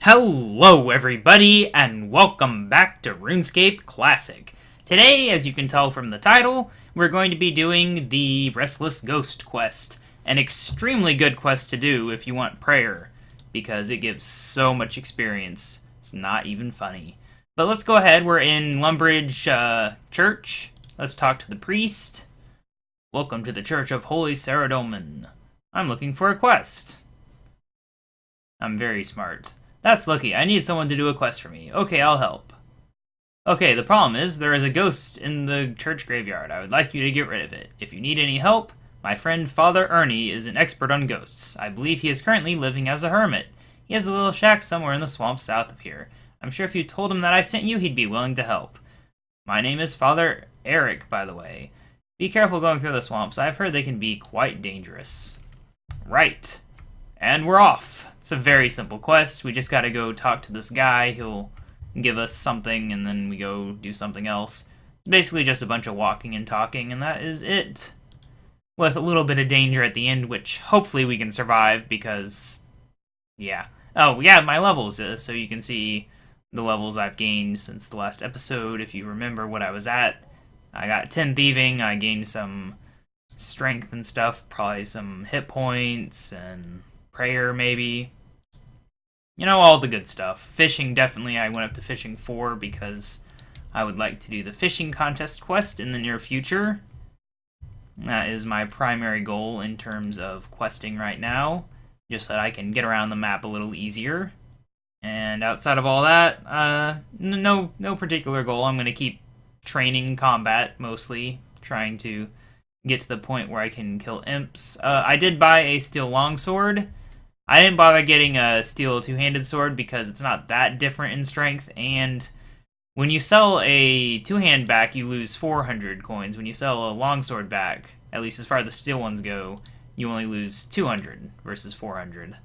Hello everybody, and welcome back to RuneScape Classic. Today, as you can tell from the title, we're going to be doing the Restless Ghost quest. An extremely good quest to do if you want prayer, because it gives so much experience. It's not even funny. But let's go ahead, we're in Lumbridge Church. Let's talk to the priest. Welcome to the Church of Holy Saradomin. I'm looking for a quest. I'm very smart. That's lucky. I need someone to do a quest for me. Okay, I'll help. Okay, the problem is, there is a ghost in the church graveyard. I would like you to get rid of it. If you need any help, my friend Father Ernie is an expert on ghosts. I believe he is currently living as a hermit. He has a little shack somewhere in the swamp south of here. I'm sure if you told him that I sent you, he'd be willing to help. My name is Father Eric, by the way. Be careful going through the swamps. I've heard they can be quite dangerous. Right. And we're off. It's a very simple quest. We just gotta go talk to this guy. He'll give us something, and then we go do something else. It's basically just a bunch of walking and talking, and that is it. With a little bit of danger at the end, which hopefully we can survive, because... yeah. Oh, yeah, my levels, so you can see the levels I've gained since the last episode, if you remember what I was at. I got 10 thieving, I gained some strength and stuff, probably some hit points, and prayer, maybe. You know, all the good stuff. Fishing, definitely, I went up to fishing 4 because I would like to do the fishing contest quest in the near future. That is my primary goal in terms of questing right now, just so that I can get around the map a little easier. And outside of all that, no particular goal. I'm going to keep training combat, mostly, trying to get to the point where I can kill imps. I did buy a steel longsword. I didn't bother getting a steel two-handed sword because it's not that different in strength, and when you sell a two-hand back, you lose 400 coins. When you sell a longsword back, at least as far as the steel ones go, you only lose 200 versus 400.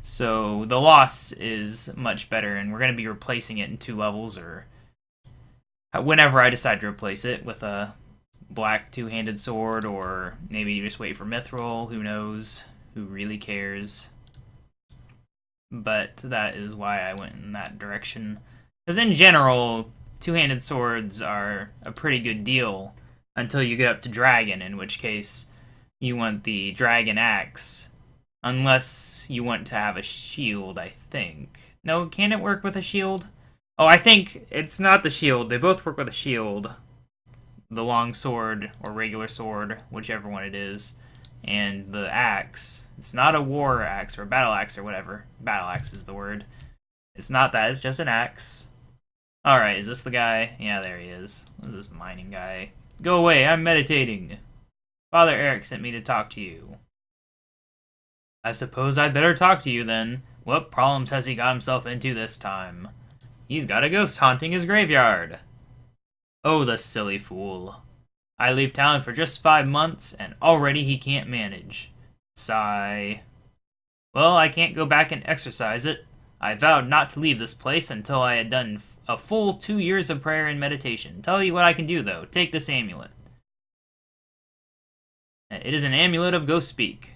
So the loss is much better, and we're going to be replacing it in 2 levels, or whenever I decide to replace it with a black two-handed sword, or maybe you just wait for mithril, who knows, who really cares. But that is why I went in that direction. Because in general, two-handed swords are a pretty good deal until you get up to dragon, in which case you want the dragon axe. Unless you want to have a shield, I think. No, can it work with a shield? Oh, I think it's not the shield. They both work with a shield. The long sword, or regular sword, whichever one it is. And the axe. It's not a war axe or a battle axe or whatever. Battle axe is the word. It's not that, it's just an axe. Alright, is this the guy? Yeah, there he is. What is this mining guy? Go away, I'm meditating. Father Eric sent me to talk to you. I suppose I'd better talk to you then. What problems has he got himself into this time? He's got a ghost haunting his graveyard. Oh, the silly fool. I leave town for just 5 months, and already he can't manage. Sigh. Well, I can't go back and exercise it. I vowed not to leave this place until I had done a full 2 years of prayer and meditation. Tell you what I can do, though. Take this amulet. It is an amulet of ghost speak.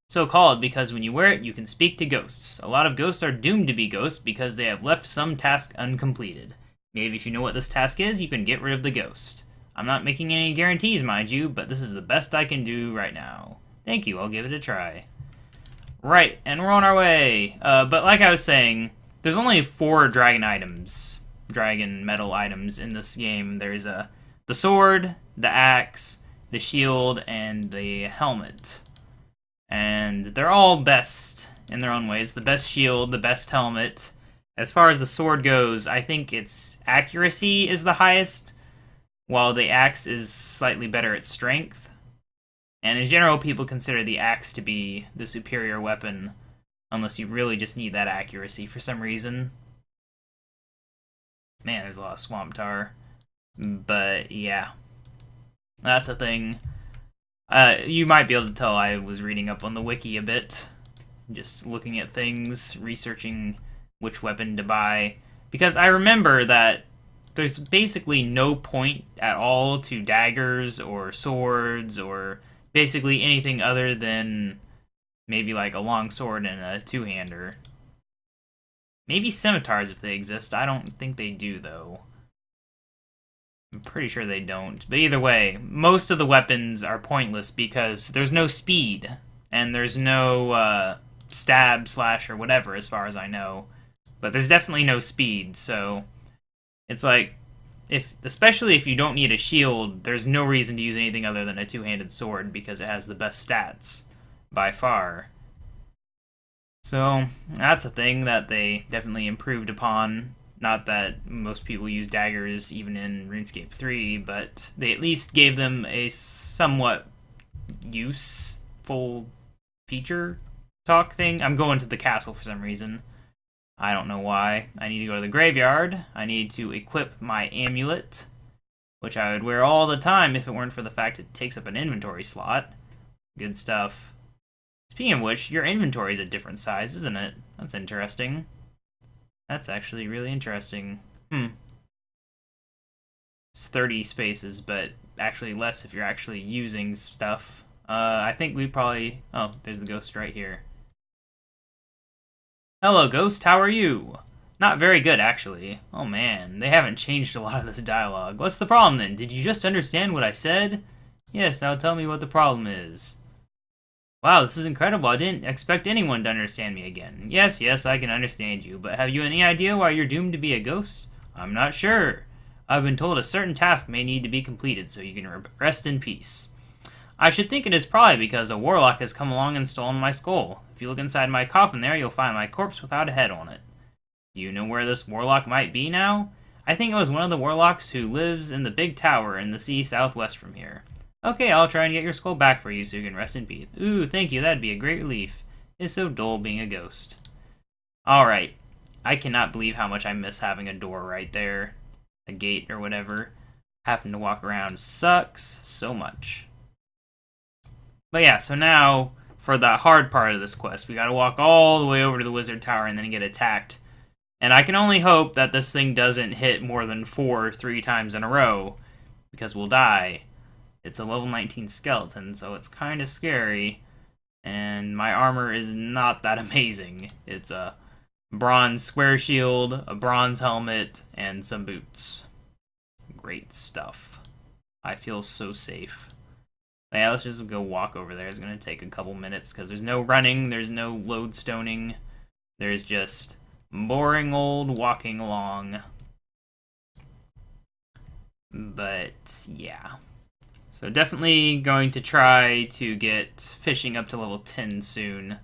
So called because when you wear it, you can speak to ghosts. A lot of ghosts are doomed to be ghosts because they have left some task uncompleted. Maybe if you know what this task is, you can get rid of the ghost. I'm not making any guarantees, mind you, but this is the best I can do right now. Thank you, I'll give it a try. Right, and we're on our way. But like I was saying, there's only 4 dragon items, dragon metal items in this game. There's the sword, the axe, the shield, and the helmet. And they're all best in their own ways. The best shield, the best helmet. As far as the sword goes, I think its accuracy is the highest, while the axe is slightly better at strength. And in general, people consider the axe to be the superior weapon, unless you really just need that accuracy for some reason. Man, there's a lot of swamp tar. But, yeah. That's a thing. You might be able to tell I was reading up on the wiki a bit. Just looking at things, researching which weapon to buy. Because I remember that there's basically no point at all to daggers or swords or basically anything other than maybe like a long sword and a two-hander. Maybe scimitars if they exist. I don't think they do, though. I'm pretty sure they don't. But either way, most of the weapons are pointless because there's no speed. And there's no stab, slash, or whatever, as far as I know. But there's definitely no speed, so it's like, especially if you don't need a shield, there's no reason to use anything other than a two-handed sword because it has the best stats by far. So that's a thing that they definitely improved upon. Not that most people use daggers even in RuneScape 3, but they at least gave them a somewhat useful feature talk thing. I'm going to the castle for some reason. I don't know why. I need to go to the graveyard. I need to equip my amulet, which I would wear all the time if it weren't for the fact it takes up an inventory slot. Good stuff. Speaking of which, your inventory is a different size, isn't it? That's interesting. That's actually really interesting. It's 30 spaces, but actually less if you're actually using stuff. I think we probably... Oh, there's the ghost right here. Hello, ghost. How are you? Not very good, actually. Oh, man. They haven't changed a lot of this dialogue. What's the problem, then? Did you just understand what I said? Yes, now tell me what the problem is. Wow, this is incredible. I didn't expect anyone to understand me again. Yes, I can understand you, but have you any idea why you're doomed to be a ghost? I'm not sure. I've been told a certain task may need to be completed so you can rest in peace. I should think it is probably because a warlock has come along and stolen my skull. If you look inside my coffin there, you'll find my corpse without a head on it. Do you know where this warlock might be now? I think it was one of the warlocks who lives in the big tower in the sea southwest from here. Okay, I'll try and get your skull back for you so you can rest in peace. Ooh, thank you, that'd be a great relief. It's so dull being a ghost. Alright, I cannot believe how much I miss having a door right there. A gate or whatever. Having to walk around sucks so much. But yeah, so now, for the hard part of this quest, we gotta walk all the way over to the wizard tower and then get attacked. And I can only hope that this thing doesn't hit more than 3 times in a row, because we'll die. It's a level 19 skeleton, so it's kind of scary. And my armor is not that amazing. It's a bronze square shield, a bronze helmet, and some boots. Great stuff. I feel so safe. But yeah, let's just go walk over there. It's going to take a couple minutes, because there's no running, there's no lodestoning. There's just boring old walking along. But, yeah. So definitely going to try to get fishing up to level 10 soon.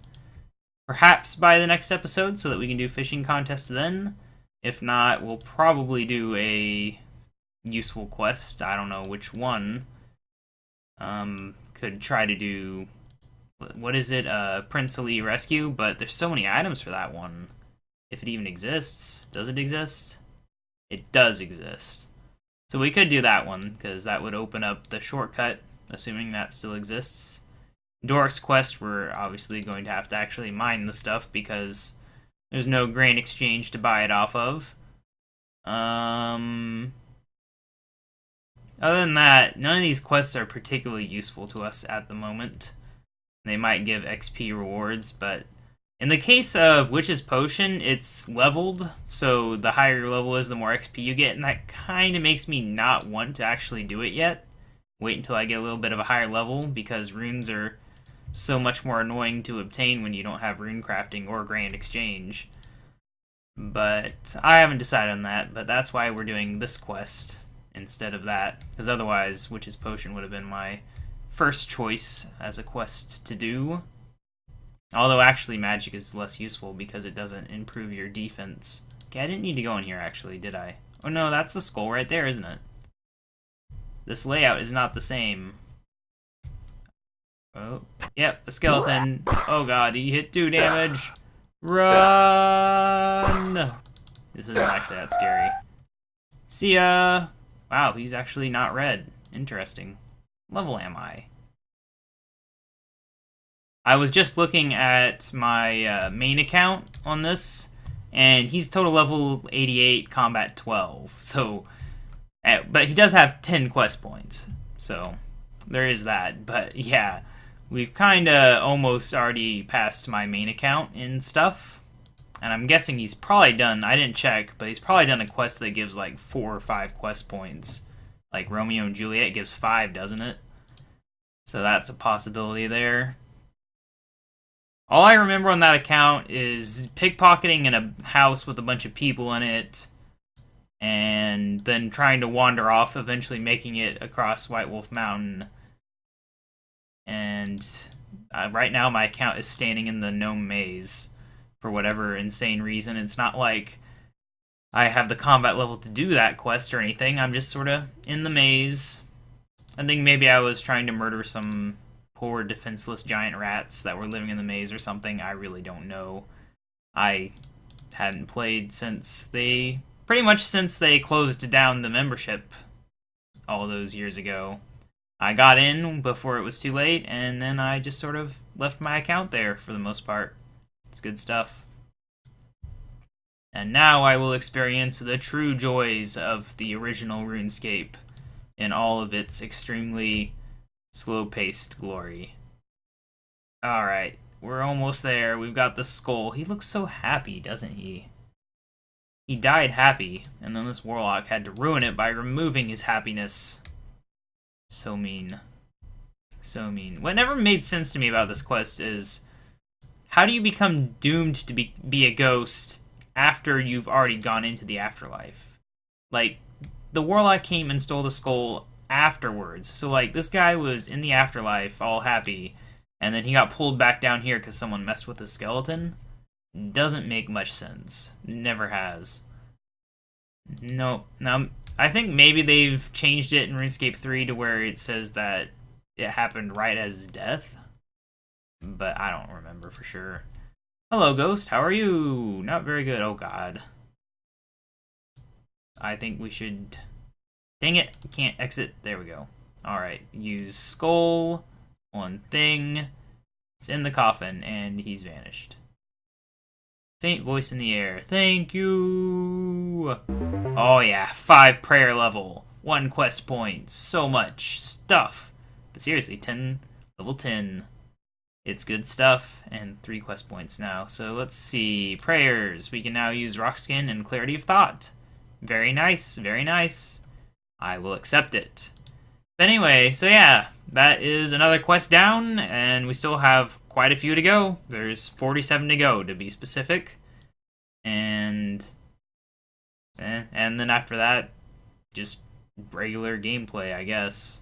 Perhaps by the next episode so that we can do fishing contests then. If not, we'll probably do a useful quest. I don't know which one. Could try to do... What is it? Princely Rescue? But there's so many items for that one. If it even exists. Does it exist? It does exist. So we could do that one, because that would open up the shortcut, assuming that still exists. Doric's quest, we're obviously going to have to actually mine the stuff, because there's no grain exchange to buy it off of. Other than that, none of these quests are particularly useful to us at the moment. They might give XP rewards, but in the case of Witch's Potion, it's leveled, so the higher your level is, the more XP you get, and that kind of makes me not want to actually do it yet. Wait until I get a little bit of a higher level, because runes are so much more annoying to obtain when you don't have rune crafting or grand exchange. But I haven't decided on that, but that's why we're doing this quest instead of that, because otherwise Witch's Potion would have been my first choice as a quest to do. Although, actually, magic is less useful because it doesn't improve your defense. Okay, I didn't need to go in here, actually, did I? Oh, no, that's the skull right there, isn't it? This layout is not the same. Oh, yep, a skeleton. Oh, God, he hit 2 damage. Run! This isn't actually that scary. See ya! Wow, he's actually not red. Interesting. Level am I? I was just looking at my main account on this, and he's total level 88, combat 12. So, but he does have 10 quest points, so there is that. But yeah, we've kind of almost already passed my main account in stuff. And I'm guessing he's probably done, I didn't check, but he's probably done a quest that gives like 4 or 5 quest points. Like Romeo and Juliet gives 5, doesn't it? So that's a possibility there. All I remember on that account is pickpocketing in a house with a bunch of people in it, and then trying to wander off, eventually making it across White Wolf Mountain. And right now my account is standing in the gnome maze for whatever insane reason. It's not like I have the combat level to do that quest or anything. I'm just sort of in the maze. I think maybe I was trying to murder some poor defenseless giant rats that were living in the maze or something. I really don't know. I hadn't played pretty much since they closed down the membership all those years ago. I got in before it was too late, and then I just sort of left my account there for the most part. It's good stuff. And now I will experience the true joys of the original RuneScape in all of its extremely slow-paced glory. Alright, we're almost there. We've got the skull. He looks so happy, doesn't he? He died happy, and then this warlock had to ruin it by removing his happiness. So mean. So mean. What never made sense to me about this quest is, how do you become doomed to be a ghost after you've already gone into the afterlife? Like, the warlock came and stole the skull afterwards. So, like, this guy was in the afterlife, all happy, and then he got pulled back down here because someone messed with his skeleton? Doesn't make much sense. Never has. No. Now, I think maybe they've changed it in RuneScape 3 to where it says that it happened right as death. But I don't remember for sure. Hello, Ghost. How are you? Not very good. Oh, God. I think we should... Dang it. Can't exit. There we go. Alright. Use skull. One thing. It's in the coffin, and he's vanished. Faint voice in the air. Thank you. Oh, yeah. 5 prayer level. 1 quest point. So much stuff. But seriously, level 10. It's good stuff, and 3 quest points now. So let's see. Prayers. We can now use rock skin and clarity of thought. Very nice, very nice. I will accept it. But anyway, so yeah, that is another quest down, and we still have quite a few to go. There's 47 to go, to be specific. And then after that, just regular gameplay, I guess.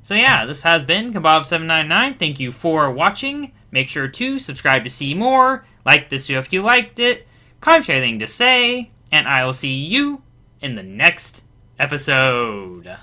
So yeah, this has been KaBob799. Thank you for watching. Make sure to subscribe to see more. Like this video if you liked it. Comment if you have anything to say. And I will see you in the next episode.